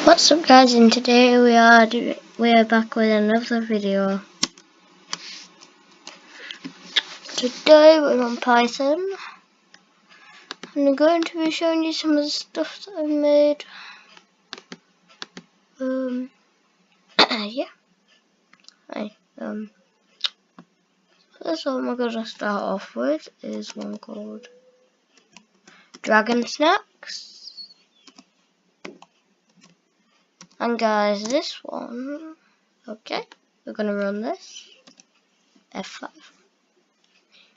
What's up, guys? And today we are back with another video. Today we're on Python, and I'm going to be showing you some of the stuff that I've made. Yeah. First one we're going to start off with is one called Dragon Snacks. And guys, this one, okay, we're going to run this. F5.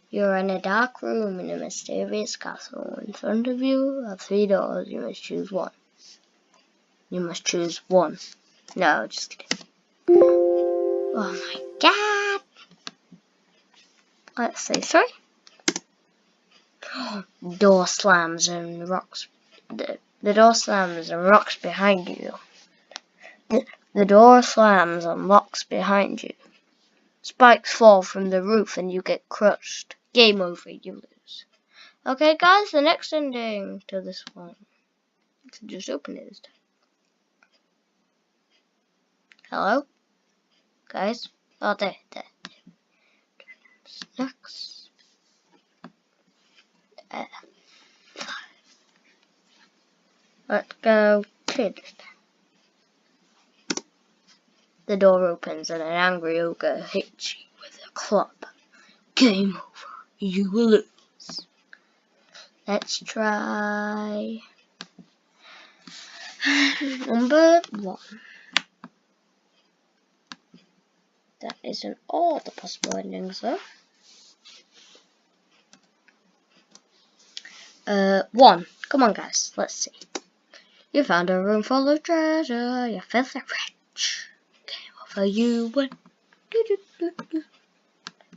You're in a dark room in a mysterious castle. In front of you are 3 doors. You must choose one. You must choose one. No, just kidding. Oh my god! Let's say 3. Door slams and rocks. The door slams and rocks behind you. The door slams and locks behind you. Spikes fall from the roof and you get crushed. Game over, you lose. Okay, guys, the next ending to this one. So just open it this time. Hello? Guys? Oh, there. Snacks. Let's go to this time. The door opens and an angry ogre hits you with a club. Game over. You will lose. Let's try number 1. That isn't all the possible endings though. 1. Come on, guys. Let's see. You found a room full of treasure. You filthy rich. Game over. You win.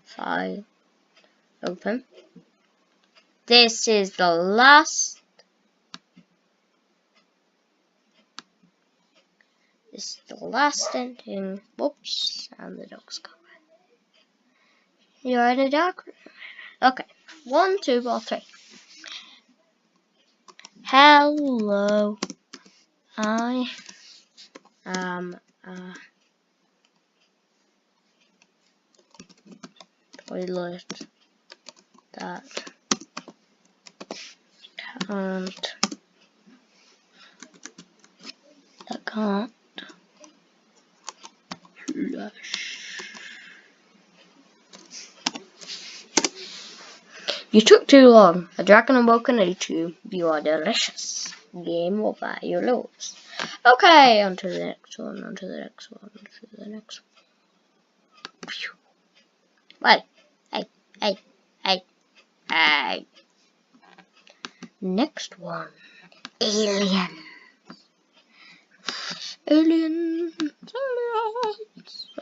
5. Open. This is the last. This is the last ending. Whoops. And the dog's gone. You're in a dark room. Okay. 1, 2, or 3. Hello. I am a toilet that can't flush. You took too long. A dragon awoke and ate you. You are delicious. Game over. You lose. Okay, on to the next one. On to the next one. On to the next one. Wait. Hey. Next one. Aliens.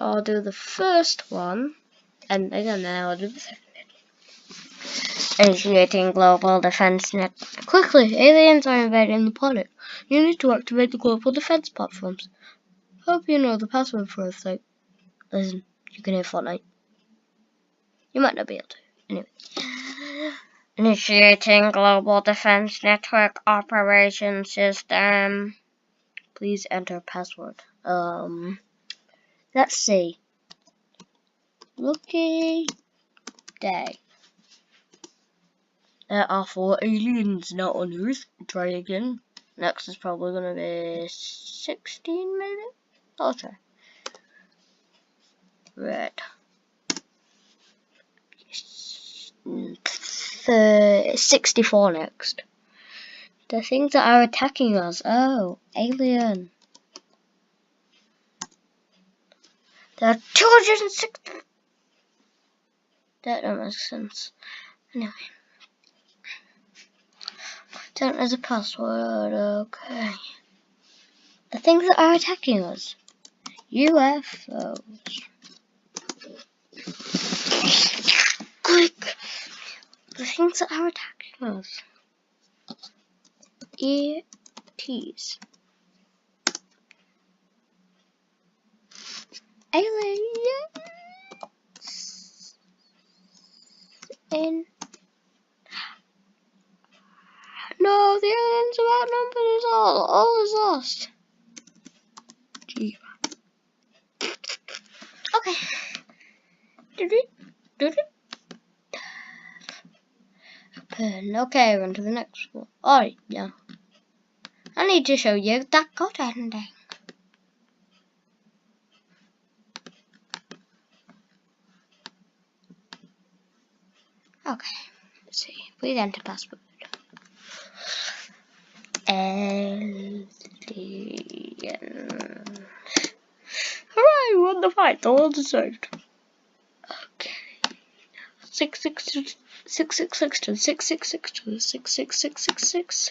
I'll do the first one, and again, then I'll do the second. Initiating global defense net. Quickly, aliens are invading the planet. You need to activate the global defense platforms. Hope you know the password for a site. Listen, you can hear Fortnite. You might not be able to. Anyway. Initiating global defense network operation system. Please enter password. Let's see. Lucky day. There are 4 aliens now on Earth. Try again. Next is probably gonna be 16, maybe? I'll try. Red. 64 next. The things that are attacking us. Oh, alien. There are 260. That don't make sense. Anyway. Don't know the password. Okay. The things that are attacking us. UFOs. Quick. The things that are attacking us. ETs. Aliens. In. No, the aliens have outnumbered us all. All is lost. Okay. Open. Okay, on to the next one. Alright, now. I need to show you that good ending. Okay, let's see. Please enter password. Alien. Hooray! We won the fight. The world is saved. Okay. 666.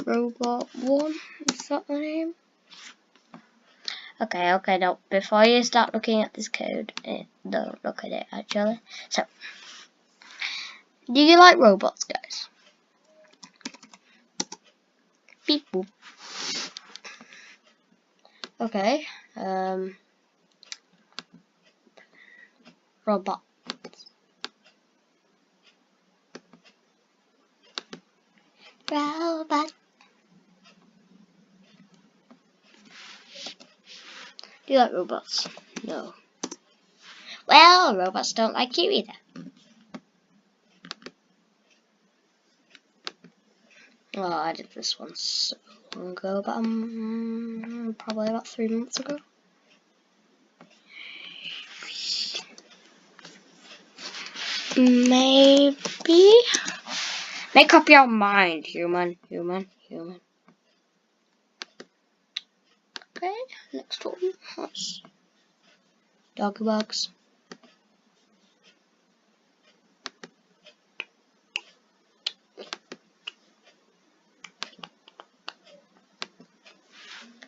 Robot 1. Is that the name? Okay. No. Before you start looking at this code, don't look at it actually. So, do you like robots, guys? Beep boop. Okay. Robot. Robot. Do you like robots? No. Well, robots don't like you either. Oh, I did this one so long ago, but probably about 3 months ago. Maybe? Make up your mind, human. Okay, next one. That's doggy bugs.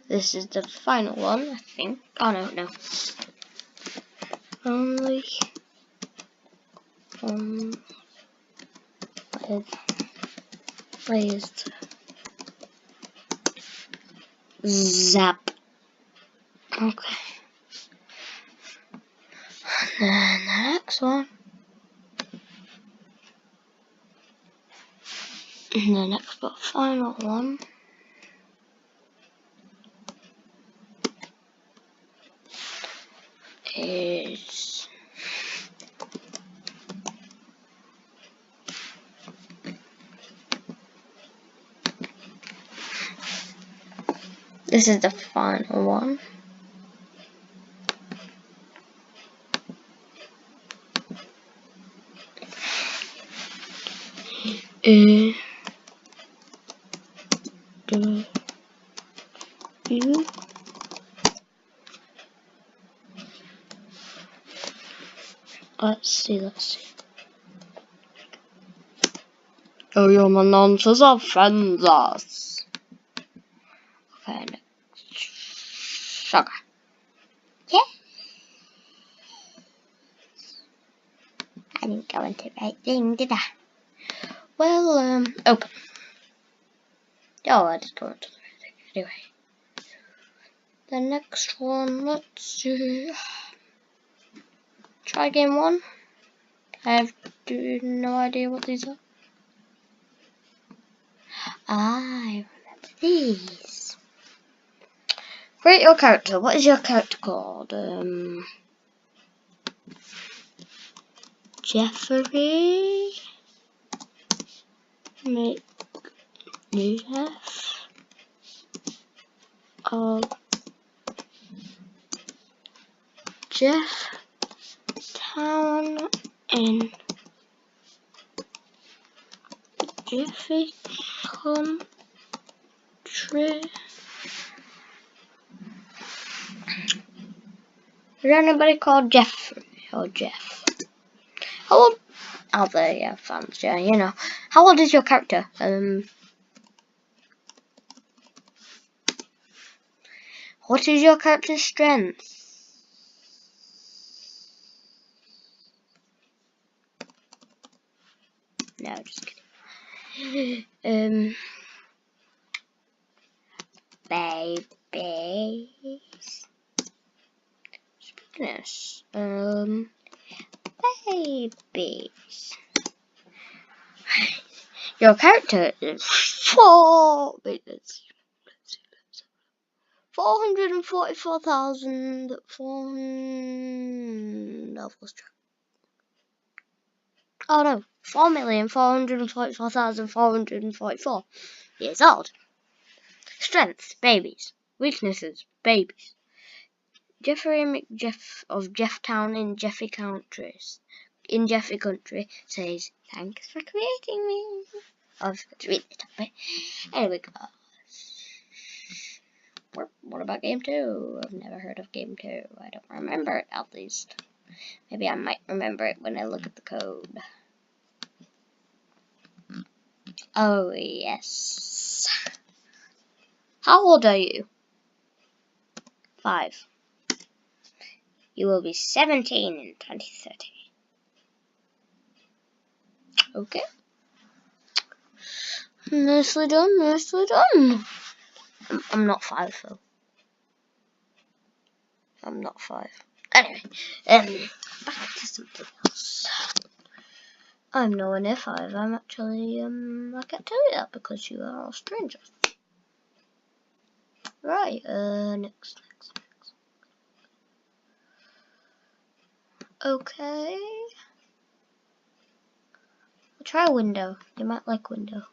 This is the final one, I think. Oh no. Only raised zap. Okay. And then the next one. And the next but final one is this is the final one. Let's see. Oh, your nonsense offends us. Okay, next. Sugar. Yeah. I didn't go into the right thing, did I? Well, open. Oh, I did go into the right thing. Anyway. The next one, let's see. Try game 1. I have no idea what these are. I remember these. Create your character. What is your character called? Jeffrey. Make new F. Jeff Town in Jeffy Country. Is there anybody called Jeffrey or Jeff? How old? Oh, there, yeah, fans, yeah, you know. How old is your character? What is your character's strength? No, just kidding. Babies. Goodness. Babies. Your character is 4. Wait, let's see. 444,400. I've lost track. Oh no, 4,444,444 years old. Strengths, babies. Weaknesses, babies. Jeffrey McJeff of Jefftown in Jeffy Country says, "Thanks for creating me." I was going to read the topic. Anyway, guys. What about game 2? I've never heard of game 2. I don't remember it, at least. Maybe I might remember it when I look at the code. Oh, yes. How old are you? 5. You will be 17 in 2030. Okay. Nicely done, nicely done. I'm not 5 though. I'm not 5. Anyway, back to something else. I'm nowhere near 5. I'm actually, I can't tell you that because you are all strangers. Right, next. Okay. We'll try window. You might like window.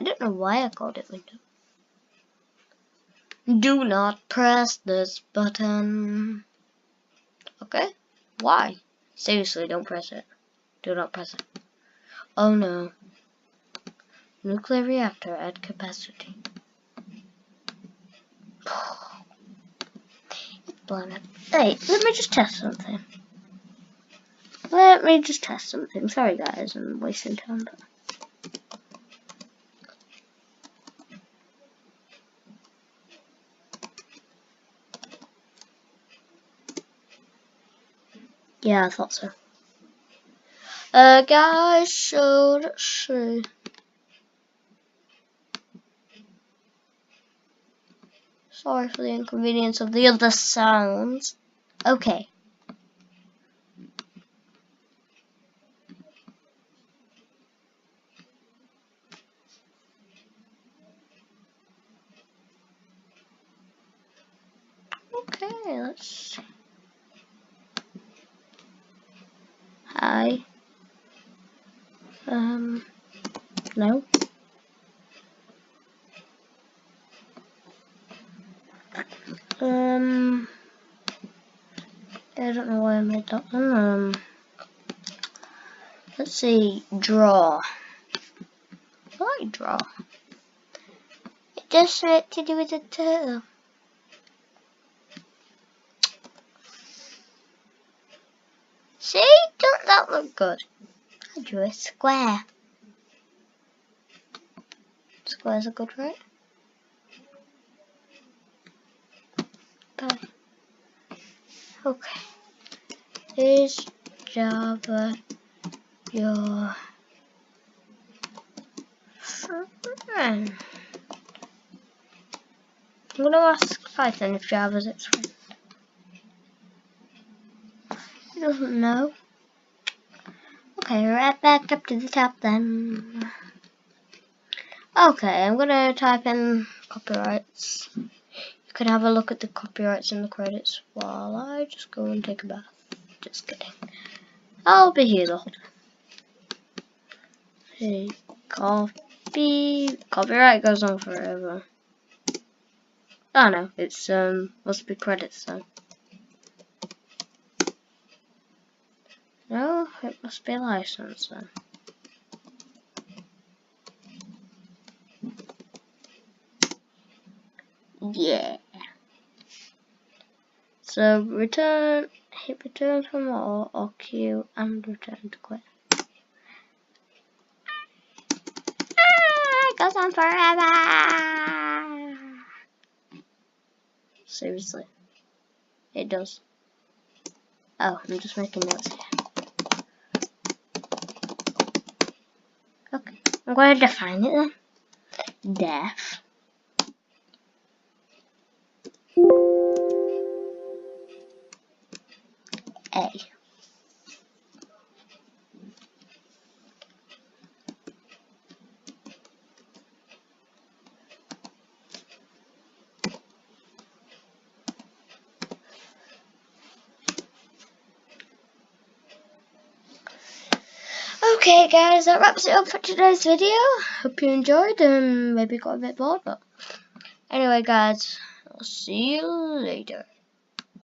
I don't know why I called it window. Do not press this button. Okay? Why? Seriously, don't press it. Do not press it. Oh no. Nuclear reactor at capacity. Hey, let me just test something. Sorry guys, I'm wasting time. But yeah, I thought so. Guys, so let's see. Sorry for the inconvenience of the other sounds. Okay. Okay, let's see. Hi. No. I don't know why I made that one. Let's see, draw. I like draw. It does something to do with the turtle. See? Doesn't that look good? I drew a square. Squares are good, right? Okay. Is Java your friend? I'm gonna ask Python if Java's its friend. He doesn't know. Okay, right back up to the top then. Okay, I'm gonna type in copyrights. You can have a look at the copyrights and the credits while I just go and take a bath. Just kidding. I'll be here the whole time. Hey, copyright goes on forever. Oh no, it's must be credits though. No, it must be a license then. Yeah. So hit return from all or Q and return to quit. It goes on forever. Seriously. It does. Oh, I'm just making notes here. Okay, I'm going to define it then. Def. A. Okay guys, that wraps it up for today's video. Hope you enjoyed and maybe got a bit bored, but anyway guys, I'll see you later.